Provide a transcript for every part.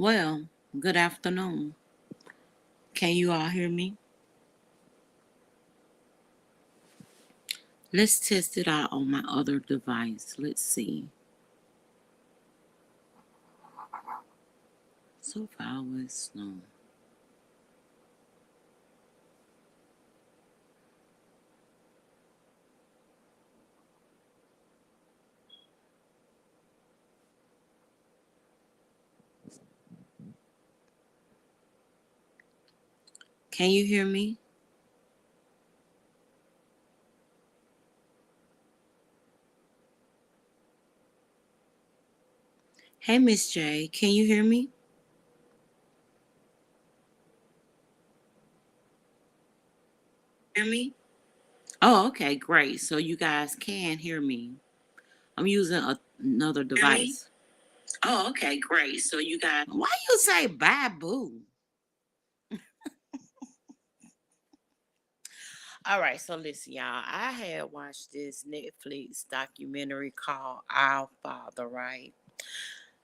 Well, good afternoon. Can you all hear me? Let's test it out on my other device. Let's see. So far, it's no. Can you hear me? Hey, Miss J, can you hear me? Hear me? Oh, okay, great. So you guys can hear me. I'm using another device. Oh, okay, great. So you guys. Why you say bye boo? All right, so listen, y'all. I had watched this Netflix documentary called Our Father, right?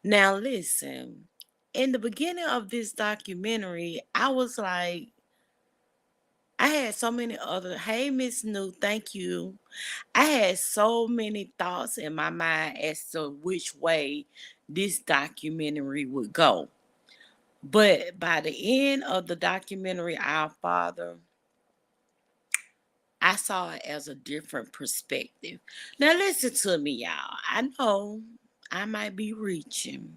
Now, listen, in the beginning of this documentary, I was like, I had so many other, hey, Miss New, thank you. I had so many thoughts in my mind as to which way this documentary would go. But by the end of the documentary, Our Father, I saw it as a different perspective. Now, listen to me, y'all. I know I might be reaching,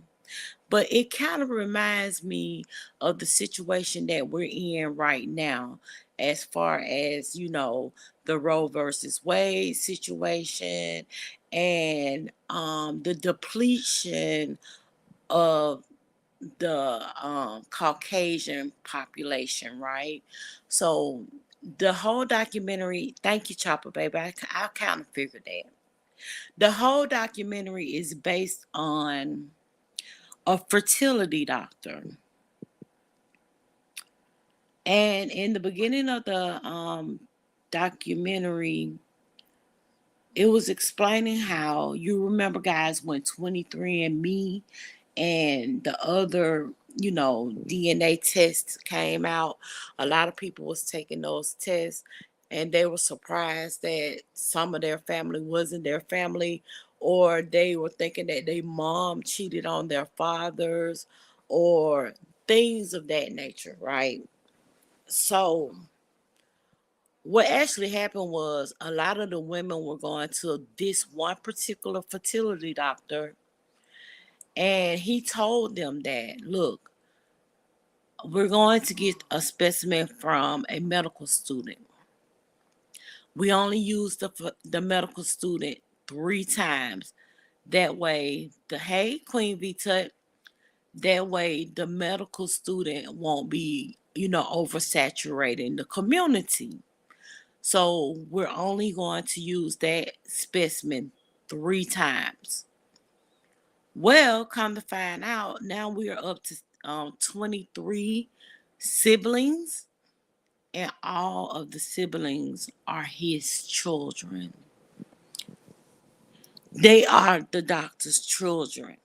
but it kind of reminds me of the situation that we're in right now, as far as, the Roe versus Wade situation and the depletion of the Caucasian population, right? So the whole documentary, thank you, Chopper Baby. I kind of figured that. The whole documentary is based on a fertility doctor. And in the beginning of the documentary, it was explaining how you remember, guys, when 23andMe and the other, DNA tests came out. A lot of people was taking those tests and they were surprised that some of their family wasn't their family, or they were thinking that their mom cheated on their fathers, or things of that nature, right? So what actually happened was a lot of the women were going to this one particular fertility doctor, and he told them that, look, we're going to get a specimen from a medical student. We only use the medical student 3 times. That way, hey, Queen V Tut, that way the medical student won't be, oversaturating the community. So we're only going to use that specimen 3 times. Well, come to find out, now we are up to 23 siblings, and all of the siblings are his children. They are the doctor's children.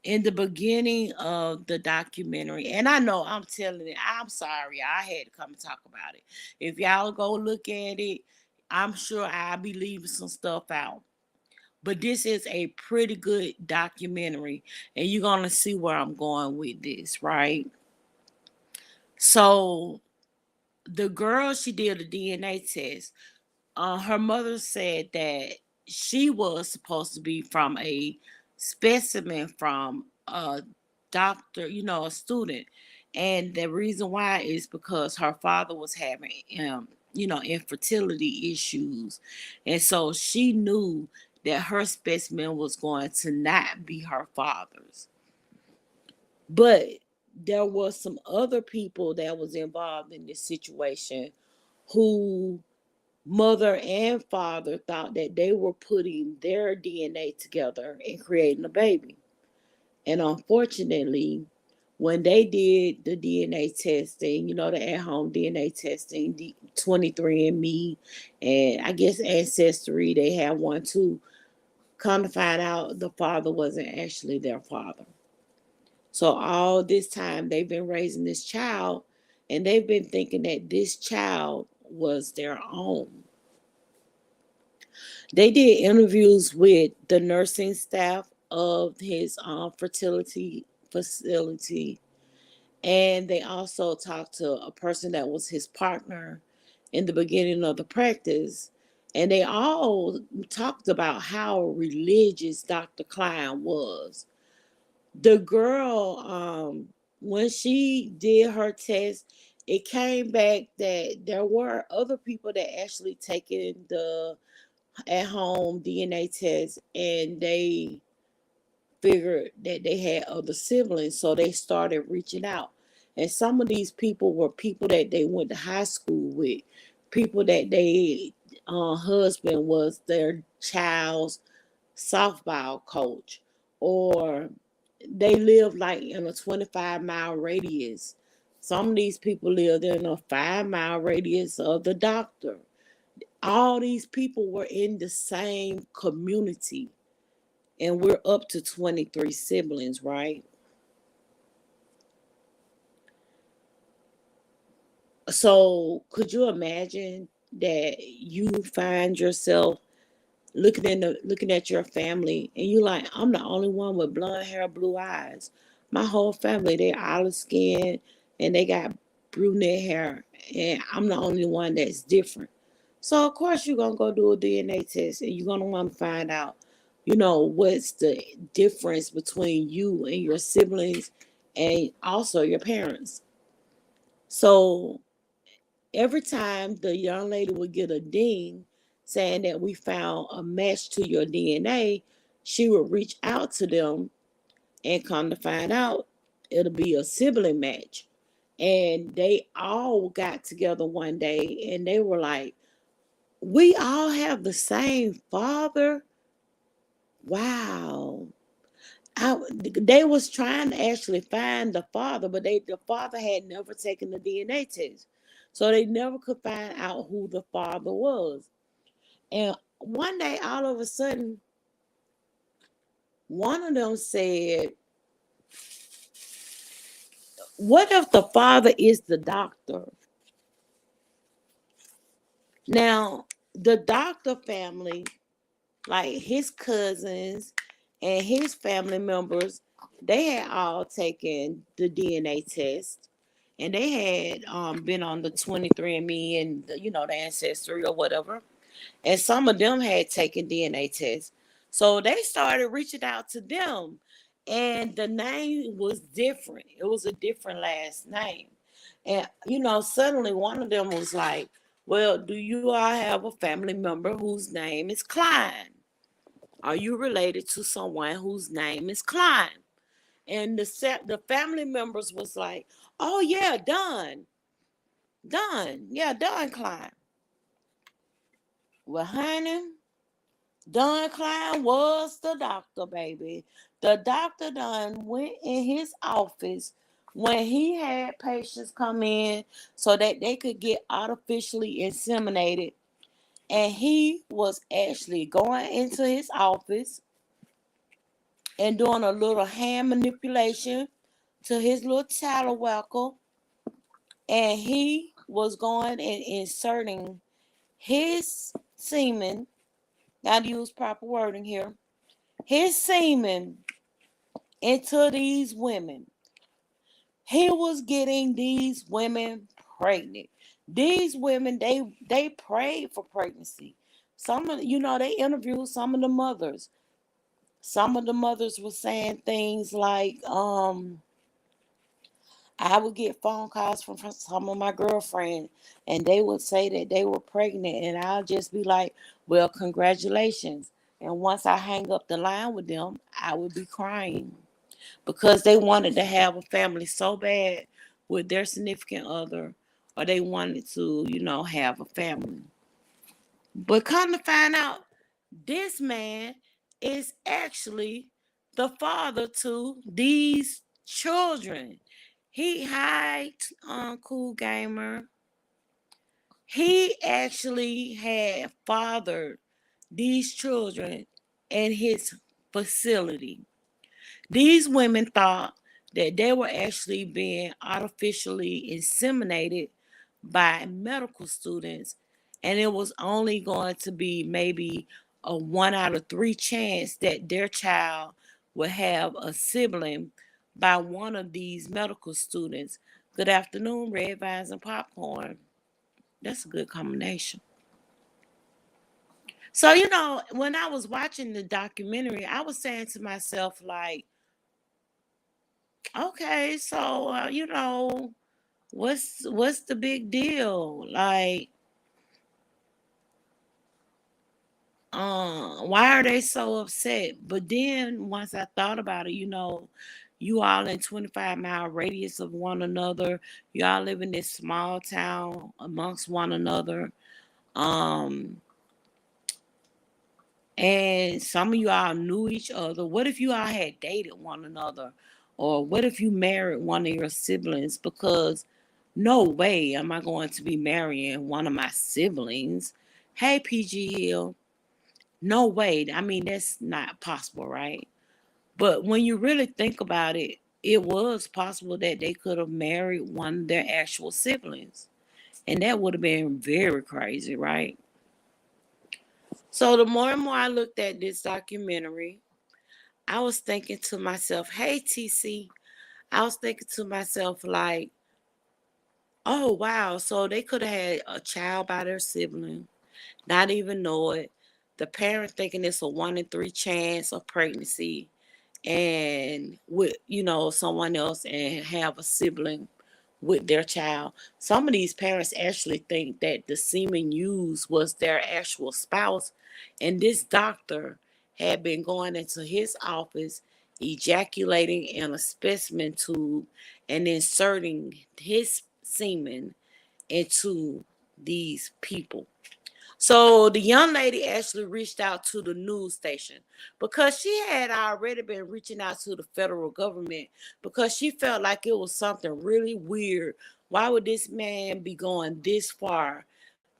In the beginning of the documentary, and I know I'm telling it, I'm sorry, I had to come and talk about it. If y'all go look at it, I'm sure I'll be leaving some stuff out. But this is a pretty good documentary, and you're going to see where I'm going with this, right? So, the girl, she did a DNA test. Her mother said that she was supposed to be from a specimen from a doctor, a student. And the reason why is because her father was having, infertility issues. And so she knew that her specimen was going to not be her father's. But there was some other people that was involved in this situation who mother and father thought that they were putting their DNA together and creating a baby. And unfortunately, when they did the DNA testing, the at home DNA testing, the 23andMe, and I guess Ancestry, they had one too. Come to find out, the father wasn't actually their father. So all this time they've been raising this child, and they've been thinking that this child was their own. They did interviews with the nursing staff of his fertility facility, and they also talked to a person that was his partner in the beginning of the practice. And they all talked about how religious Dr. Klein was. The girl, when she did her test, it came back that there were other people that actually taken the at home DNA test, and they figured that they had other siblings, so they started reaching out. And some of these people were people that they went to high school with, people that they husband was their child's softball coach, or they lived like in a 25-mile radius. Some of these people lived in a 5-mile radius of the doctor. All these people were in the same community, and we're up to 23 siblings, right? So could you imagine that you find yourself looking at your family, and you like, I'm the only one with blonde hair, blue eyes. My whole family, they're olive skin and they got brunette hair, and I'm the only one that's different. So of course you're gonna go do a DNA test, and you're gonna want to find out, what's the difference between you and your siblings, and also your parents. So every time the young lady would get a ding saying that we found a match to your DNA, she would reach out to them, and come to find out, it'll be a sibling match. And they all got together one day and they were like, we all have the same father. Wow. They was trying to actually find the father, but the father had never taken the DNA test, so they never could find out who the father was. And one day, all of a sudden, one of them said, "What if the father is the doctor?" Now, the doctor family, like his cousins and his family members, they had all taken the DNA test, and they had been on the 23andMe and the ancestry or whatever, and some of them had taken DNA tests. So they started reaching out to them, and the name was different. It was a different last name, and suddenly one of them was like, "Well, do you all have a family member whose name is Klein? Are you related to someone whose name is Klein?" And the family members was like, "Oh yeah, Don, yeah, Don Klein." Well, honey, Don Klein was the doctor, baby. The doctor done went in his office when he had patients come in so that they could get artificially inseminated. And he was actually going into his office and doing a little hand manipulation to his little tallowackle. And he was going and inserting his semen, gotta use proper wording here, his semen into these women. He was getting these women pregnant. These women, they prayed for pregnancy. Some of they interviewed some of the mothers. Some of the mothers were saying things like, I would get phone calls from some of my girlfriends, and they would say that they were pregnant, and I'll just be like, well, congratulations. And once I hang up the line with them, I would be crying because they wanted to have a family so bad with their significant other, or they wanted to, have a family. But come to find out, this man is actually the father to these children. He cool gamer. He actually had fathered these children in his facility. These women thought that they were actually being artificially inseminated by medical students, and it was only going to be maybe a 1 out of 3 chance that their child would have a sibling by one of these medical students. Good afternoon, red vines and popcorn. That's a good combination. So, when I was watching the documentary, I was saying to myself, like, okay, so, what's the big deal? Like, why are they so upset? But then once I thought about it, you all in 25-mile radius of one another. You all live in this small town amongst one another. Um, and some of you all knew each other. What if you all had dated one another? Or what if you married one of your siblings? Because no way am I going to be marrying one of my siblings. Hey, PG Hill. No way. I mean, that's not possible, right? But when you really think about it, it was possible that they could have married one of their actual siblings. And that would have been very crazy, right? So the more and more I looked at this documentary, I was thinking to myself, hey, TC, I was thinking to myself, like, oh, wow. So they could have had a child by their sibling, not even know it. The parent thinking it's a 1 in 3 chance of pregnancy and with, someone else and have a sibling with their child. Some of these parents actually think that the semen used was their actual spouse, and this doctor had been going into his office, ejaculating in a specimen tube and inserting his semen into these people. So the young lady actually reached out to the news station because she had already been reaching out to the federal government because she felt like it was something really weird. Why would this man be going this far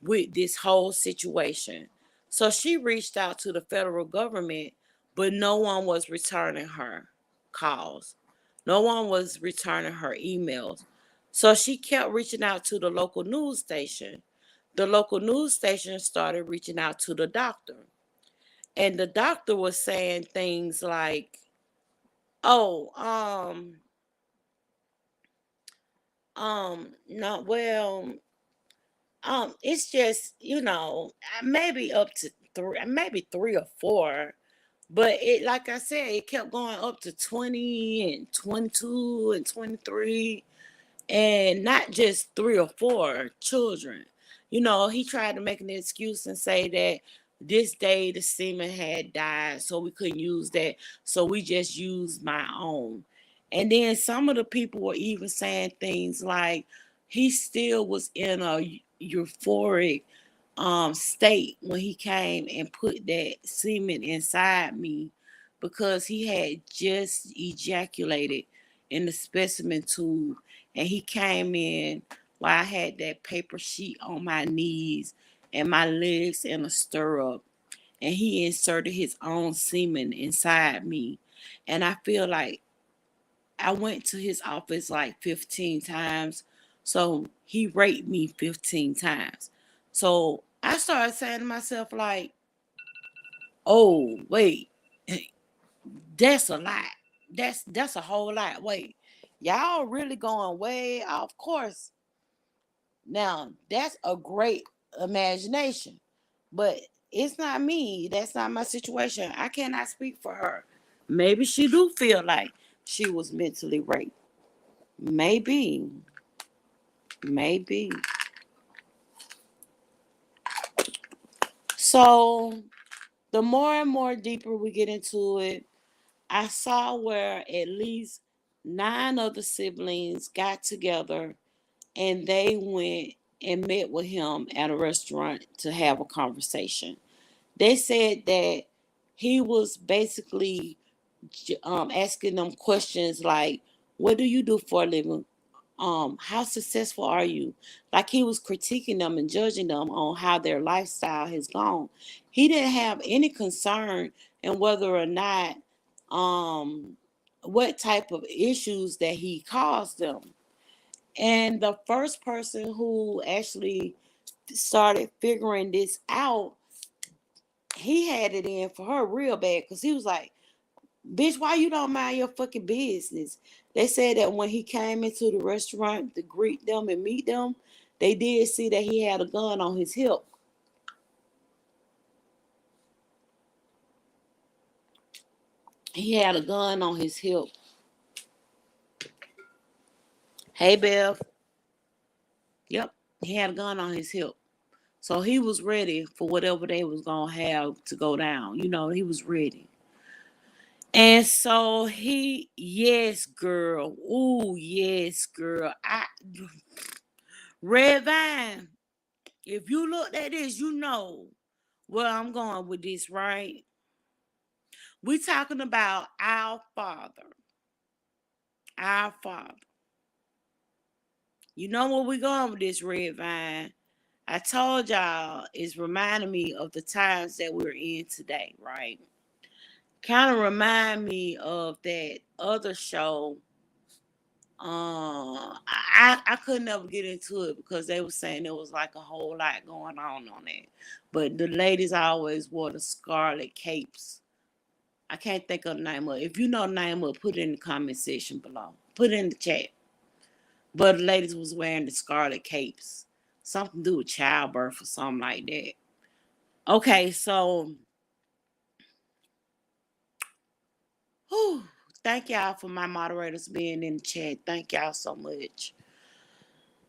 with this whole situation? So she reached out to the federal government, but no one was returning her calls. No one was returning her emails. So she kept reaching out to the local news station. The local news station started reaching out to the doctor. And the doctor was saying things like, oh, no, well, it's just, maybe up to maybe 3 or 4. But it, like I said, it kept going up to 20 and 22 and 23, and not just 3 or 4 children. He tried to make an excuse and say that this day the semen had died, so we couldn't use that. So we just used my own. And then some of the people were even saying things like he still was in a euphoric state when he came and put that semen inside me because he had just ejaculated in the specimen tube, and he came in while I had that paper sheet on my knees and my legs in a stirrup, and he inserted his own semen inside me. And I feel like I went to his office like 15 times, so he raped me 15 times. So I started saying to myself, like, oh, wait, that's a lot. That's a whole lot. Wait, y'all really going way off course. Now, that's a great imagination, but it's not me. That's not my situation. I cannot speak for her. Maybe she do feel like she was mentally raped. Maybe. Maybe. So, the more and more deeper we get into it, I saw where at least 9 of the siblings got together and they went and met with him at a restaurant to have a conversation. They said that he was basically asking them questions like, "What do you do for a living? How successful are you?" Like he was critiquing them and judging them on how their lifestyle has gone. He didn't have any concern in whether or not um what type of issues that he caused them. And the first person who actually started figuring this out, he had it in for her real bad because he was like, bitch, why you don't mind your fucking business? They said that when he came into the restaurant to greet them and meet them, they did see that he had a gun on his hip. He had a gun on his hip. Hey, Bev. Yep. He had a gun on his hip. So he was ready for whatever they was going to have to go down. You know, he was ready. And so yes, girl. Ooh, yes, girl. Red Vine, if you looked at this, you know where I'm going with this, right? We talking about our Father. Our Father. You know where we going with this, Red Vine? I told y'all it's reminding me of the times that we're in today, right? Kind of remind me of that other show. I couldn't never get into it because they were saying there was like a whole lot going on it. But the ladies always wore the scarlet capes. I can't think of the name of it. If you know the name of it, put it in the comment section below. Put it in the chat. But the ladies was wearing the scarlet capes. Something to do with childbirth or something like that. Okay, so whew, thank y'all for my moderators being in the chat. Thank y'all so much.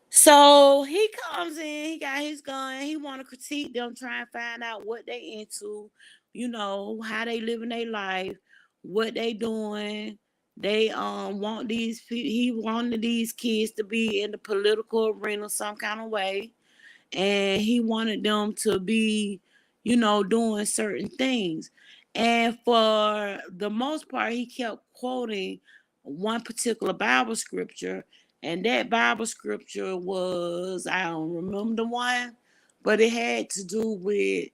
So he comes in, he got his gun, he want to critique them, try and find out what they into, you know, how they living their life, what they doing. They want he wanted these kids to be in the political arena some kind of way, and he wanted them to be, you know, doing certain things. And for the most part, he kept quoting one particular Bible scripture, and that Bible scripture was, I don't remember the one, but it had to do with,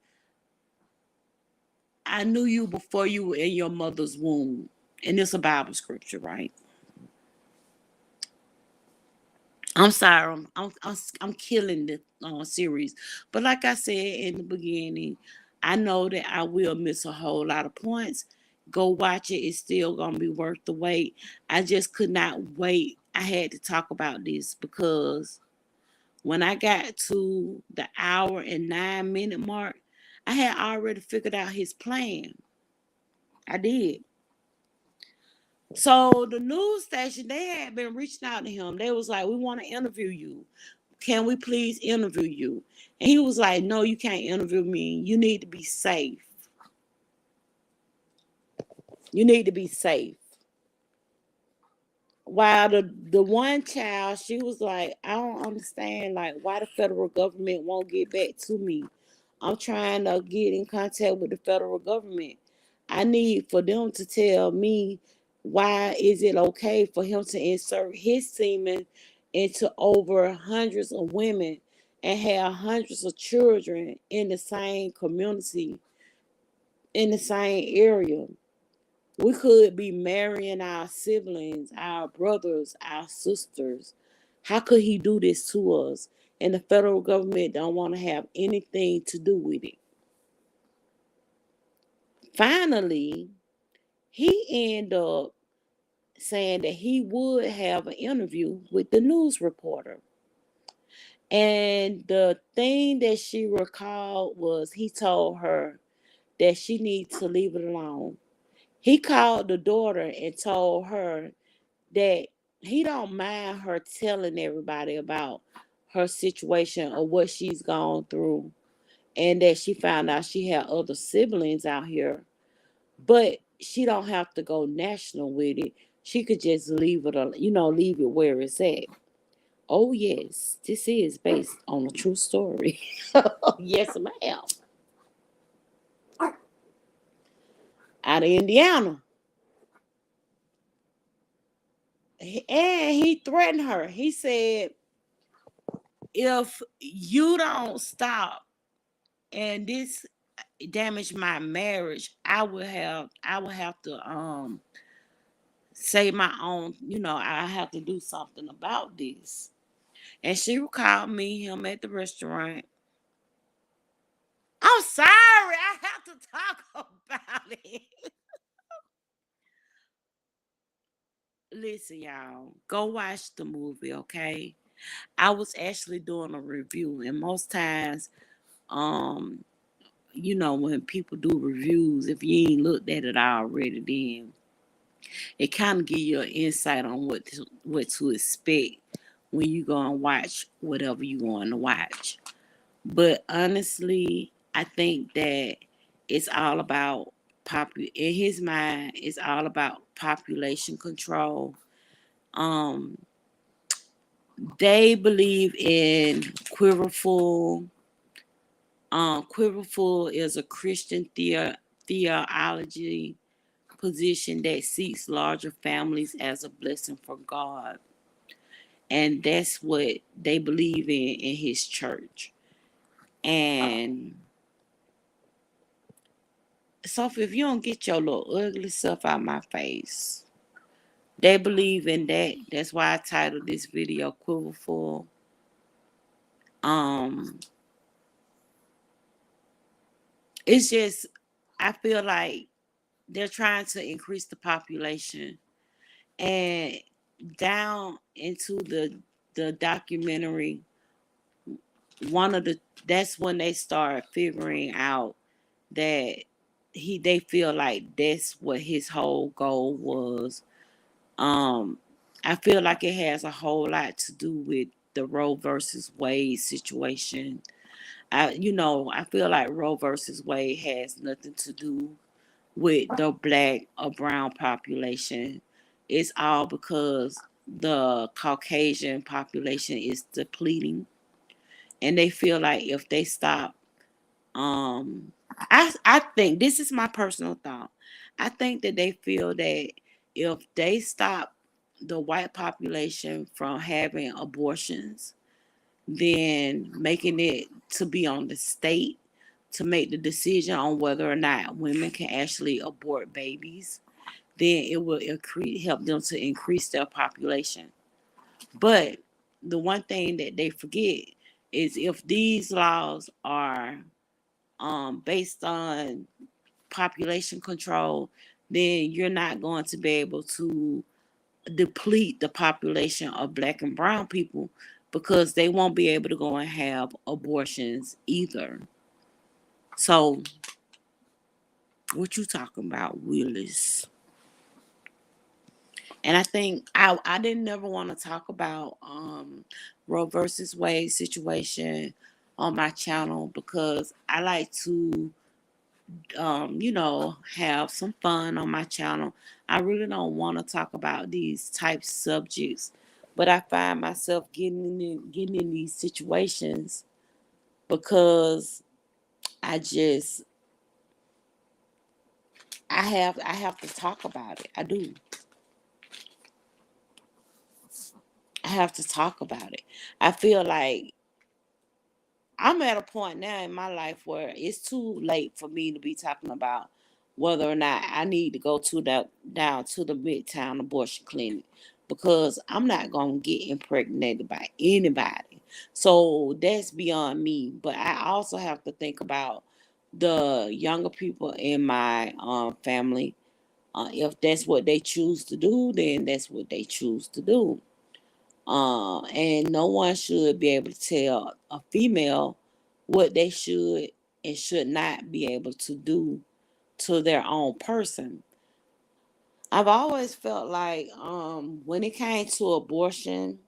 I knew you before you were in your mother's womb. And it's a Bible scripture, right? I'm sorry, I'm killing the series, but like I said in the beginning, I know that I will miss a whole lot of points. Go watch it; it's still gonna be worth the wait. I just could not wait. I had to talk about this because when I got to the hour and 9 minute mark, I had already figured out his plan. I did. So the news station, they had been reaching out to him. They was like, "We want to interview you. Can we please interview you?" And he was like, "No, you can't interview me. You need to be safe. You need to be safe." While the one child, she was like, "I don't understand, like, why the federal government won't get back to me. I'm trying to get in contact with the federal government. I need for them to tell me why is it okay for him to insert his semen into over hundreds of women and have hundreds of children in the same community, in the same area. We could be marrying our siblings, our brothers, our sisters. How could he do this to us? And the federal government don't want to have anything to do with it." Finally, he ended up saying that he would have an interview with the news reporter. And the thing that she recalled was he told her that she needs to leave it alone. He called the daughter and told her that he don't mind her telling everybody about her situation or what she's gone through, and that she found out she had other siblings out here, but she don't have to go national with it. She could just leave it, leave it where it's at. Oh yes, this is based on a true story. Yes, ma'am. Out of Indiana. And he threatened her. He said, "If you don't stop and this damage my marriage, I will have to say my own, I have to do something about this. And she called me, him at the restaurant. I'm sorry, I have to talk about it. Listen, y'all, go watch the movie, okay? I was actually doing a review, and most times, um, when people do reviews, if you ain't looked at it already, then it kind of give you an insight on what to expect when you go and watch whatever you going to watch. But honestly, I think that it's all about in his mind, it's all about population control. Um, they believe in Quiverfull. Quiverfull is a Christian theology position that seeks larger families as a blessing for God. And that's what they believe in his church. And Sophie, if you don't get your little ugly self out my face, they believe in that. That's why I titled this video Quiverfull. Um, it's just I feel like they're trying to increase the population, and down into the documentary, one of the that's when they start figuring out that they feel like that's what his whole goal was. Um, I feel like it has a whole lot to do with the Roe versus Wade situation. I feel like Roe versus Wade has nothing to do with the black or brown population. It's all because the Caucasian population is depleting, and they feel like if they stop, I think this is my personal thought. I think that they feel that if they stop the white population from having abortions, then making it to be on the state to make the decision on whether or not women can actually abort babies, then it will help them to increase their population. But the one thing that they forget is if these laws are based on population control, then you're not going to be able to deplete the population of black and brown people because they won't be able to go and have abortions either. So, what you talking about, Willis? And I think I didn't never want to talk about Roe versus Wade situation on my channel because I like to have some fun on my channel. I really don't want to talk about these type subjects, but I find myself getting in these situations because I just I have to talk about it. I do. I have to talk about it. I feel like I'm at a point now in my life where it's too late for me to be talking about whether or not I need to go to the down to the Midtown abortion clinic because I'm not gonna get impregnated by anybody. So that's beyond me. But I also have to think about the younger people in my family. If that's what they choose to do, then that's what they choose to do. And no one should be able to tell a female what they should and should not be able to do to their own person. I've always felt like when it came to abortion,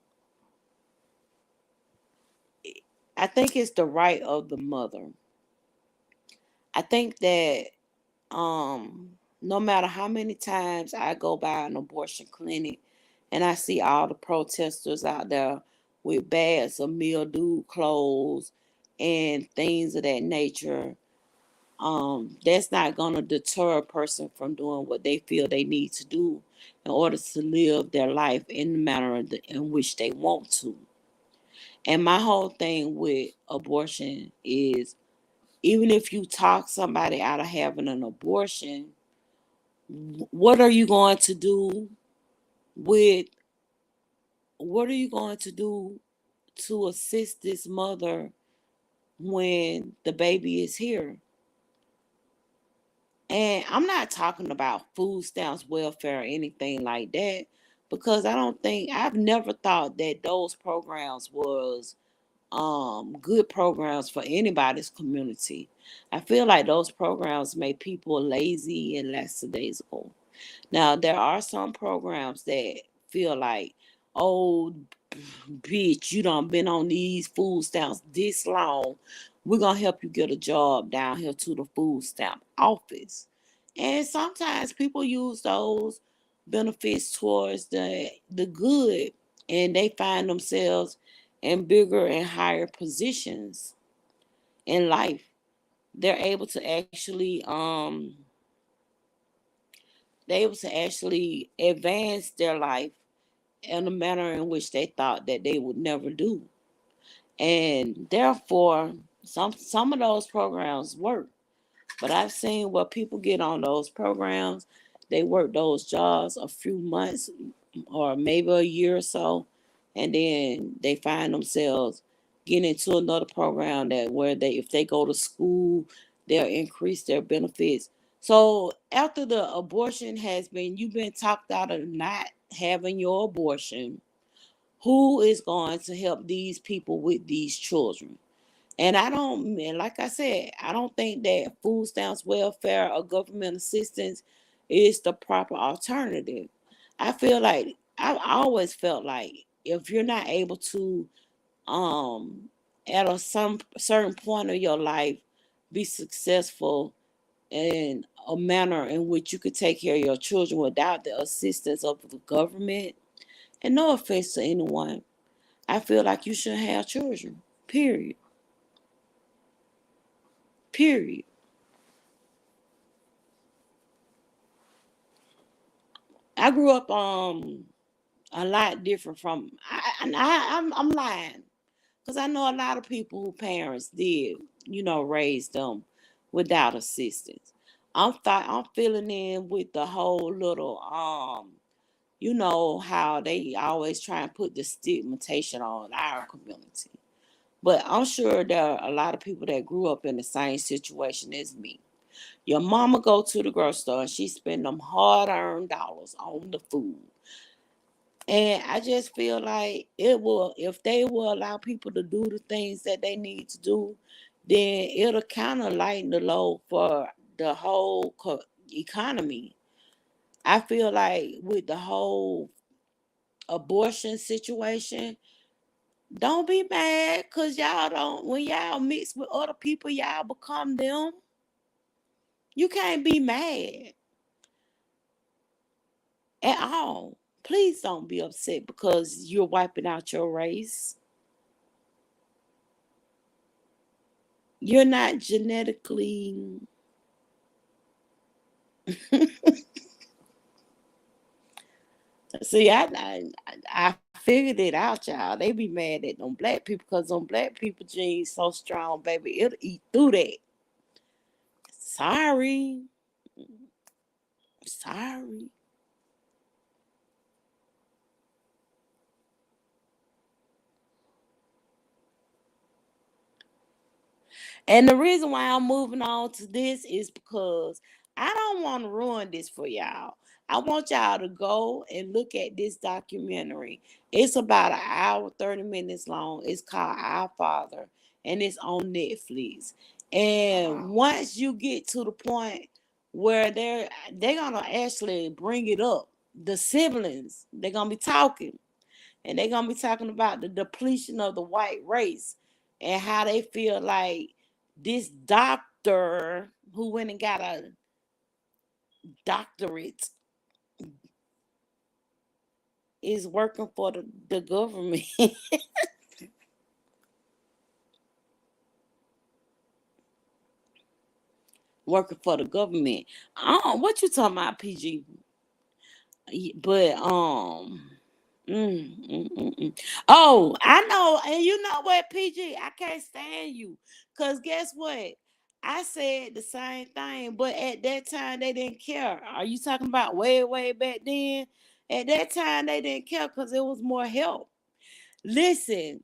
I think it's the right of the mother. I think that no matter how many times I go by an abortion clinic and I see all the protesters out there with bags of mildew clothes and things of that nature, that's not going to deter a person from doing what they feel they need to do in order to live their life in the manner in which they want to. And my whole thing with abortion is even if you talk somebody out of having an abortion, what are you going to do with what are you going to do to assist this mother when the baby is here? And I'm not talking about food stamps, welfare, or anything like that, because I've never thought that those programs was good programs for anybody's community. I feel like those programs make people lazy and lackadaisical. Now, there are some programs that feel like, oh, bitch, you done been on these food stamps this long. We're going to help you get a job down here to the food stamp office. And sometimes people use those benefits towards the good, and they find themselves in bigger and higher positions in life. They're able to actually advance their life in a manner in which they thought that they would never do. And therefore, some of those programs work. But I've seen where people get on those programs, they work those jobs a few months or maybe a year or so, and then they find themselves getting into another program that where they if they go to school, they'll increase their benefits. So after the abortion has been you've been talked out of not having your abortion, who is going to help these people with these children? And like I said, I don't think that food stamps, welfare, or government assistance is the proper alternative. I've always felt like if you're not able to, um, at some certain point of your life, be successful in a manner in which you could take care of your children without the assistance of the government, and no offense to anyone, I feel like you shouldn't have children. Period. Period. I grew up a lot different from I'm lying because I know a lot of people who parents did raise them without assistance. I'm filling in with the whole little how they always try and put the stigmatization on our community. But I'm sure there are a lot of people that grew up in the same situation as me. Your mama go to the grocery store and she spend them hard earned dollars on the food. And I just feel like if they will allow people to do the things that they need to do, then it'll kind of lighten the load for the whole economy. I feel like with the whole abortion situation, don't be mad because y'all don't, when y'all mix with other people, y'all become them. You can't be mad at all. Please don't be upset because you're wiping out your race. You're not genetically. See, I figured it out, y'all. They be mad at them black people because them black people genes so strong, baby. It'll eat through that. Sorry, sorry. And the reason why I'm moving on to this is because I don't want to ruin this for y'all. I want y'all to go and look at this documentary. It's about an hour, 30 minutes long. It's called Our Father, and it's on Netflix. And once you get to the point where they're gonna actually bring it up, the siblings, they're gonna be talking. And they're gonna be talking about the depletion of the white race and how they feel like this doctor who went and got a doctorate is working for the government. Working for the government. What you talking about, PG? But oh, I know, and you know what, PG, I can't stand you, cause guess what? I said the same thing, but at that time they didn't care. Are you talking about way back then? At that time, they didn't care because it was more help. Listen,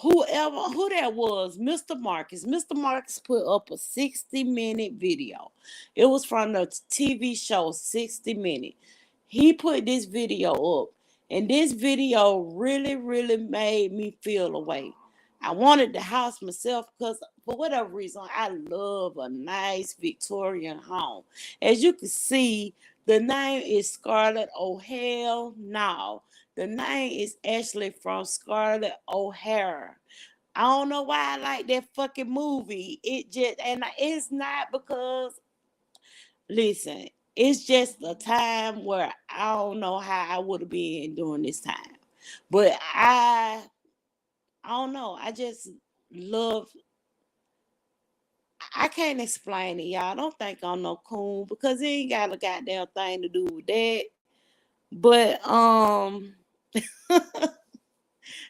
who that was, Mr. Marcus. Mr. Marcus put up a 60-minute video. It was from the TV show 60 Minutes. He put this video up, and this video really, really made me feel away. I wanted the house myself because for whatever reason, I love a nice Victorian home. As you can see, the name is Scarlett O'Hare. No, the name is actually from Scarlett O'Hara. I don't know why I like that fucking movie. It just, and it's not because, listen, it's just a time where I don't know how I would have been during this time. But I don't know. I just love, I can't explain it, y'all. Don't think I'm no coon because it ain't got a goddamn thing to do with that. But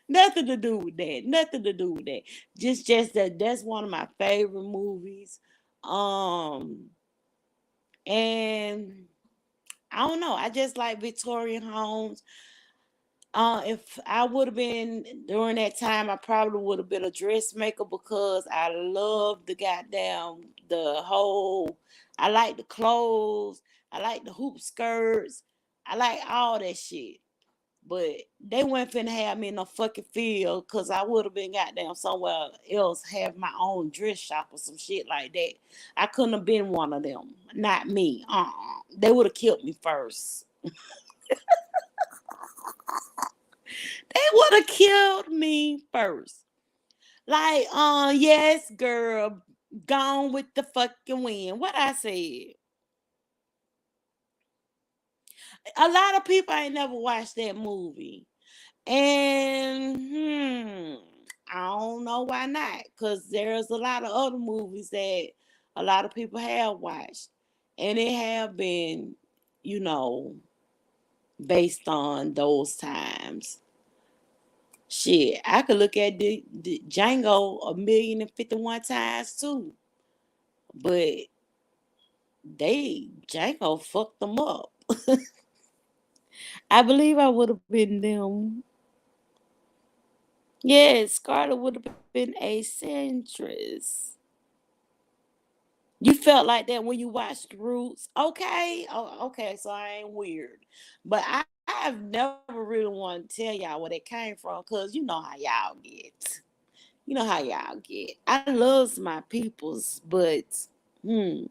nothing to do with that. Nothing to do with that. Just that that's one of my favorite movies. Um and I don't know. I just like Victorian homes. If I would have been during that time, I probably would have been a dressmaker because I love the goddamn the whole. I like the clothes. I like the hoop skirts. I like all that shit. But they weren't finna have me in a fucking field because I would have been goddamn somewhere else, have my own dress shop or some shit like that. I couldn't have been one of them. Not me. They would have killed me first. They would have killed me first. Like, yes, girl, gone with the fucking wind. What I said. A lot of people ain't never watched that movie. And I don't know why not, because there's a lot of other movies that a lot of people have watched, and it have been, you know, based on those times. Shit, I could look at the Django 1,051 times too, but they Django fucked them up. I believe I would have been them. Yes, Scarlett would have been a centrist. You felt like that when you watched Roots. Okay. Oh, okay. So I ain't weird. But I've never really wanted to tell y'all where they came from because you know how y'all get. You know how y'all get. I loves my peoples, but hmm,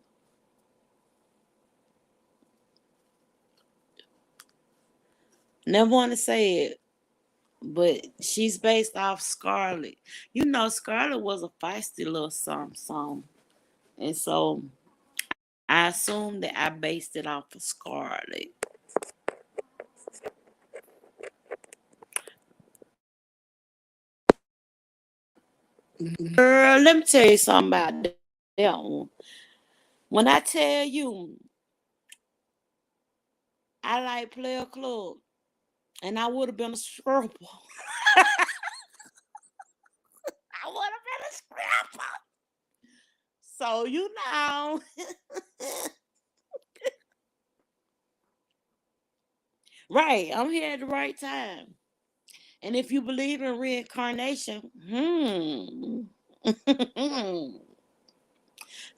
never want to say it. But she's based off Scarlett. You know, Scarlett was a feisty little something. And so I assume that I based it off of Scarlett. Girl, let me tell you something about that one. When I tell you I like Player Club and I would have been a stripper. I would have been a stripper. So you know. Right, I'm here at the right time. And if you believe in reincarnation,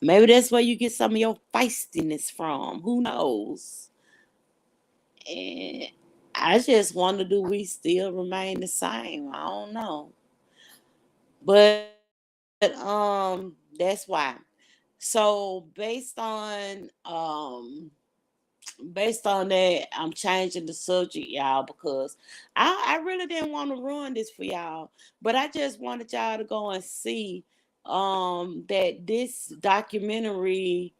maybe that's where you get some of your feistiness from. Who knows? And I just wonder, do we still remain the same? I don't know. But that's why. So based on that, I'm changing the subject, y'all, because I really didn't want to ruin this for y'all. But I just wanted y'all to go and see that this documentary,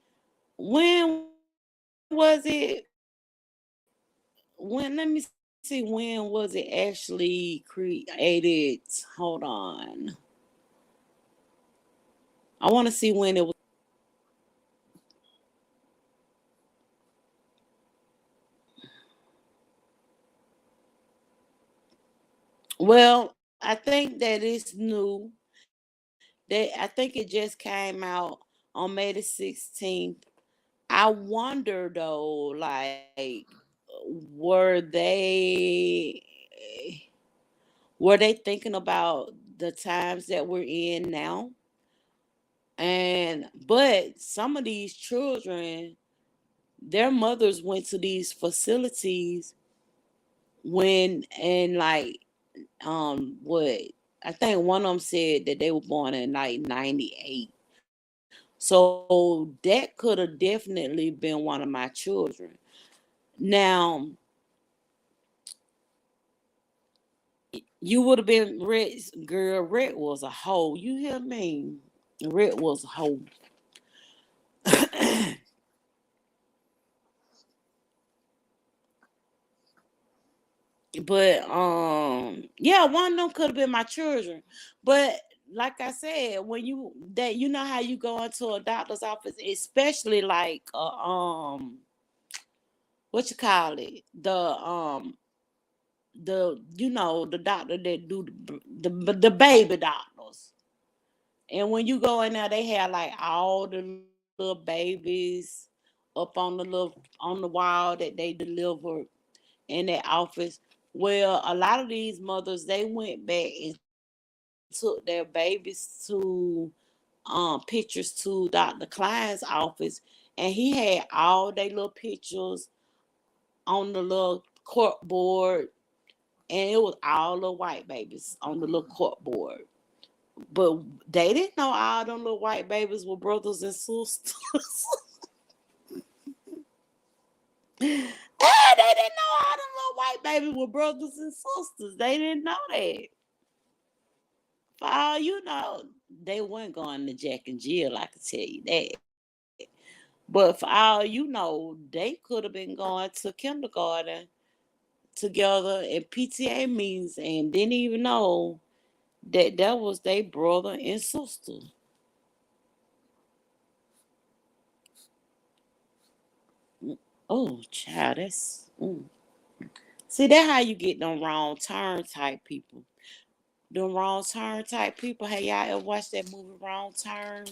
when was it? When, let me see, when was it actually created? Hold on. I want to see when it was. Well, I think that it's new. I think it just came out on May the 16th. I wonder though, like, were they were they thinking about the times that we're in now? And but some of these children, their mothers went to these facilities when and like what I think one of them said that they were born in like 98. So that could have definitely been one of my children. Now, you would have been Rick's girl. Rick was a hoe. You hear me? Rick was a hoe. But yeah, one of them could have been my children. But like I said, when you that you know how you go into a doctor's office, especially like what you call it, the the doctor that do the baby doctors. And when you go in there, they have like all the little babies up on the wall that they delivered in that office. Well, a lot of these mothers they went back and took their babies to pictures to Dr. Klein's office, and he had all their little pictures on the little court board, and it was all the white babies on the little court board. But they didn't know all them little white babies were brothers and sisters. They didn't know all them little white babies were brothers and sisters. They didn't know that. For all you know, they weren't going to Jack and Jill, I can tell you that. But for all you know, they could have been going to kindergarten together and PTA meetings and didn't even know that that was their brother and sister. Oh, child, that's see that how you get them wrong turn type people. Them wrong turn type people. Hey, y'all ever watched that movie Wrong Turn?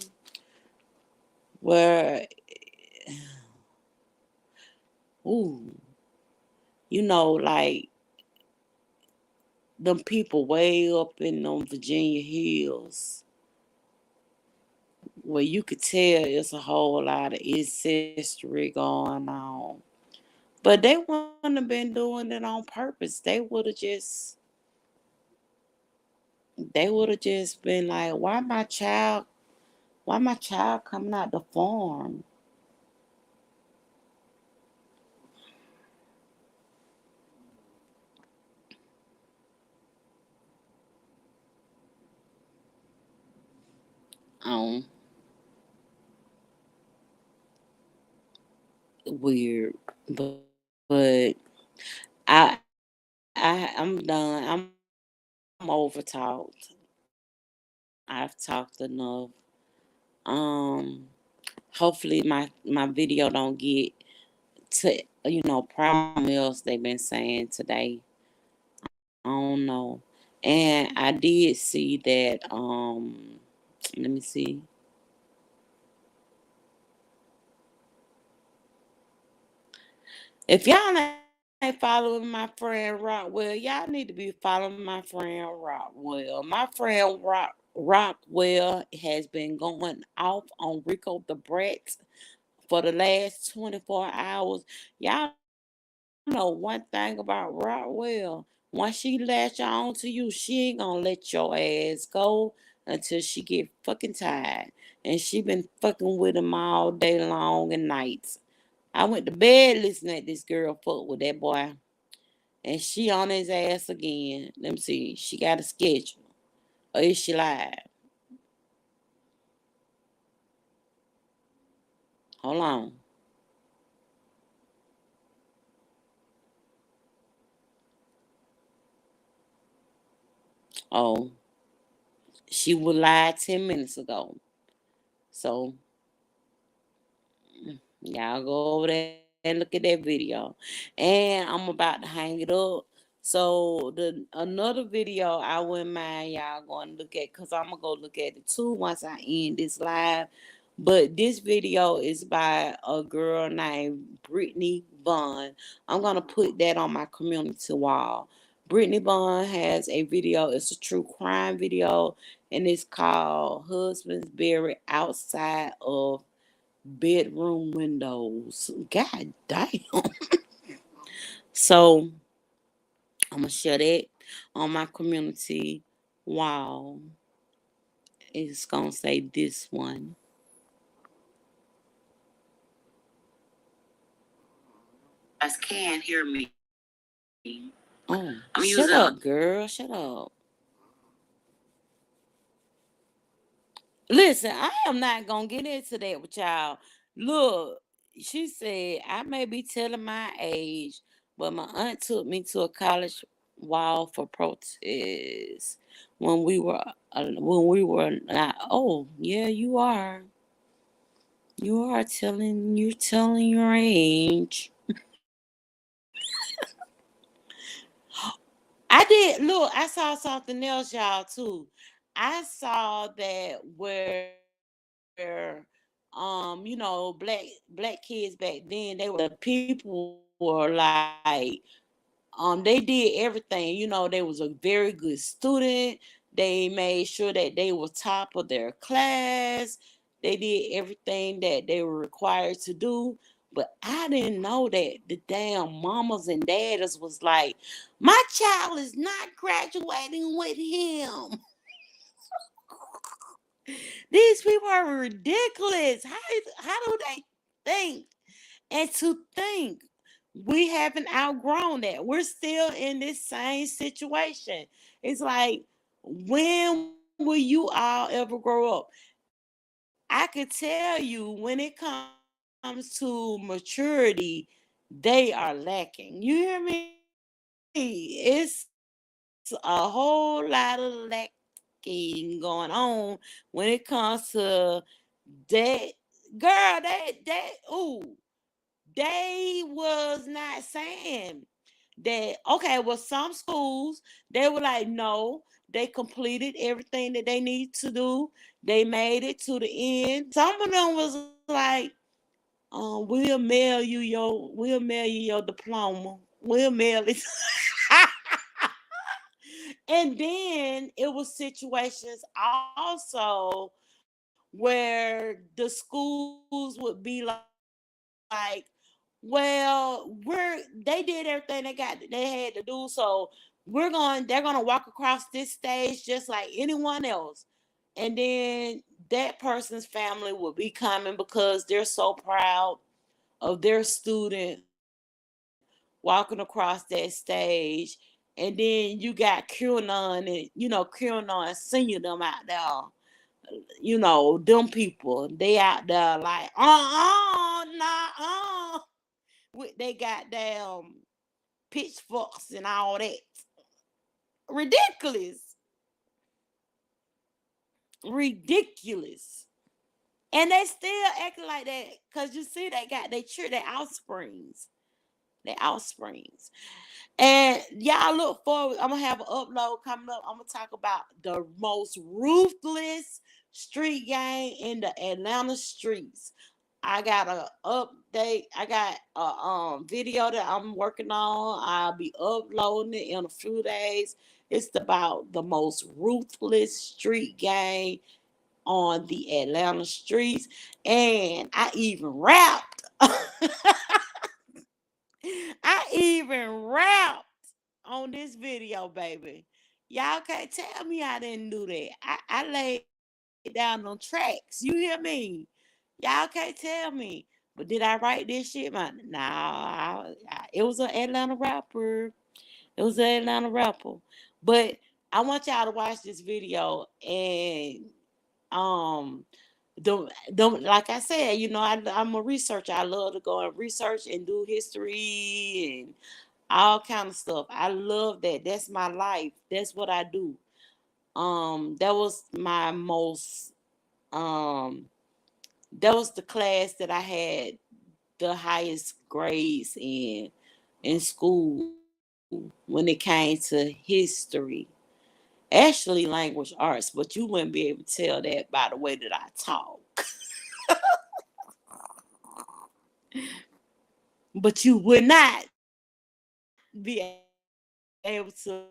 Where, ooh, like them people way up in them Virginia hills, where you could tell it's a whole lot of ancestry going on. But they wouldn't have been doing it on purpose. They would have just been like, why my child coming out the farm? Um, Weird. But I'm done. I'm over talked. I've talked enough. Um, Hopefully my video don't get to problem else they've been saying today. I don't know. And I did see that let me see. If y'all ain't following my friend Rockwell, y'all need to be following my friend Rockwell. My friend Rockwell has been going off on Rico the Brat for the last 24 hours. Y'all know one thing about Rockwell. Once she latch on to you, she ain't gonna let your ass go until she get fucking tired. And she been fucking with him all day long and nights. I went to bed listening at this girl fuck with that boy. And she on his ass again. Let me see. She got a schedule. Or is she live? Hold on. Oh, she was live 10 minutes ago. So y'all go over there and look at that video. And I'm about to hang it up. So the another video I wouldn't mind y'all going to look at because I'm gonna go look at it too once I end this live. But this video is by a girl named Brittany Vaughn. I'm gonna put that on my community wall. Brittany Vaughn has a video. It's a true crime video, and it's called "Husbands Buried Outside of Bedroom Windows." God damn. So I'm gonna share that on my community wall. It's gonna say this one. Guys can hear me. Oh, shut up, girl. Shut up. Listen, I am not gonna get into that with y'all. Look, she said I may be telling my age, but my aunt took me to a college wall for protest when we were not. Oh, yeah, you are. You're telling your age. I did look, I saw something else, y'all, too. I saw that where black kids back then, the people were like, they did everything. They was a very good student. They made sure that they were top of their class. They did everything that they were required to do. But I didn't know that the damn mamas and daddies was like, my child is not graduating with him. These people are ridiculous. How do they think? And to think we haven't outgrown that. We're still in this same situation. It's like, when will you all ever grow up? I could tell you when it comes to maturity, they are lacking. You hear me? It's a whole lot of lacking going on when it comes to that. Girl, they was not saying that. Okay, well, some schools, they were like, no, they completed everything that they need to do. They made it to the end. Some of them was like, we'll mail you your diploma. We'll mail it. And then it was situations also where the schools would be like, well, they did everything they had to do, so they're gonna walk across this stage just like anyone else. And then that person's family will be coming because they're so proud of their student walking across that stage. And then you got QAnon, and QAnon senior them out there. Them people, they out there like, nah, with they goddamn pitchforks and all that. Ridiculous. Ridiculous. And they still acting like that because you see they got their offsprings. Their offsprings. And y'all look forward. I'm gonna have an upload coming up. I'm gonna talk about the most ruthless street gang in the Atlanta streets. I got a update. I got a video that I'm working on. I'll be uploading it in a few days. It's about the most ruthless street gang on the Atlanta streets, and I even rapped. I even rapped on this video, baby. Y'all can't tell me I didn't do that. I laid down on tracks. You hear me? Y'all can't tell me. But did I write this shit, man? Nah, it was an Atlanta rapper. It was an Atlanta rapper. But I want y'all to watch this video and um like I said, I'm a researcher. I love to go and research and do history and all kind of stuff. I love that. That's my life. That's what I do. That was my most that was the class that I had the highest grades in school when it came to history. Actually, language arts, but you wouldn't be able to tell that by the way that I talk. But you would not be able to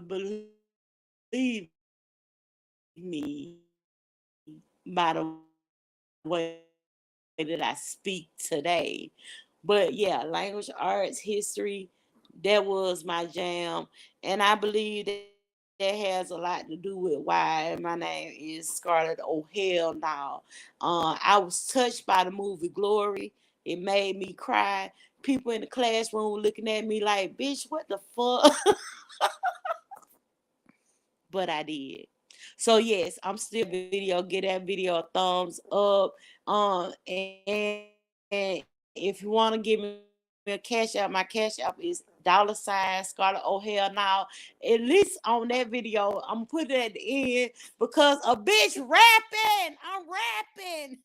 believe me by the way that I speak today. But yeah, language arts history, that was my jam. And I believe that has a lot to do with why my name is Scarlett O'Hare now. I was touched by the movie Glory. It made me cry. People in the classroom looking at me like, bitch, what the fuck? But I did. So yes, I'm still video. Get that video a thumbs up. And if you want to give me a cash out, my cash app is $sign Scarlett O'Hare now. At least on that video, I'm gonna put it at the end because a bitch rapping. I'm rapping.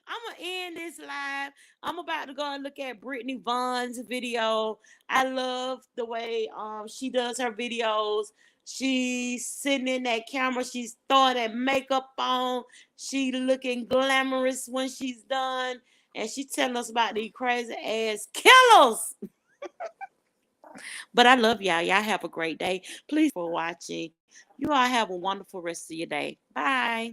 I'm gonna end this live. I'm about to go and look at Brittany Vaughn's video. I love the way she does her videos. She's sitting in that camera. She's throwing that makeup on. She looking glamorous when she's done, and she telling us about these crazy ass killers. But I love y'all. Y'all have a great day. Please for watching. You all have a wonderful rest of your day. Bye.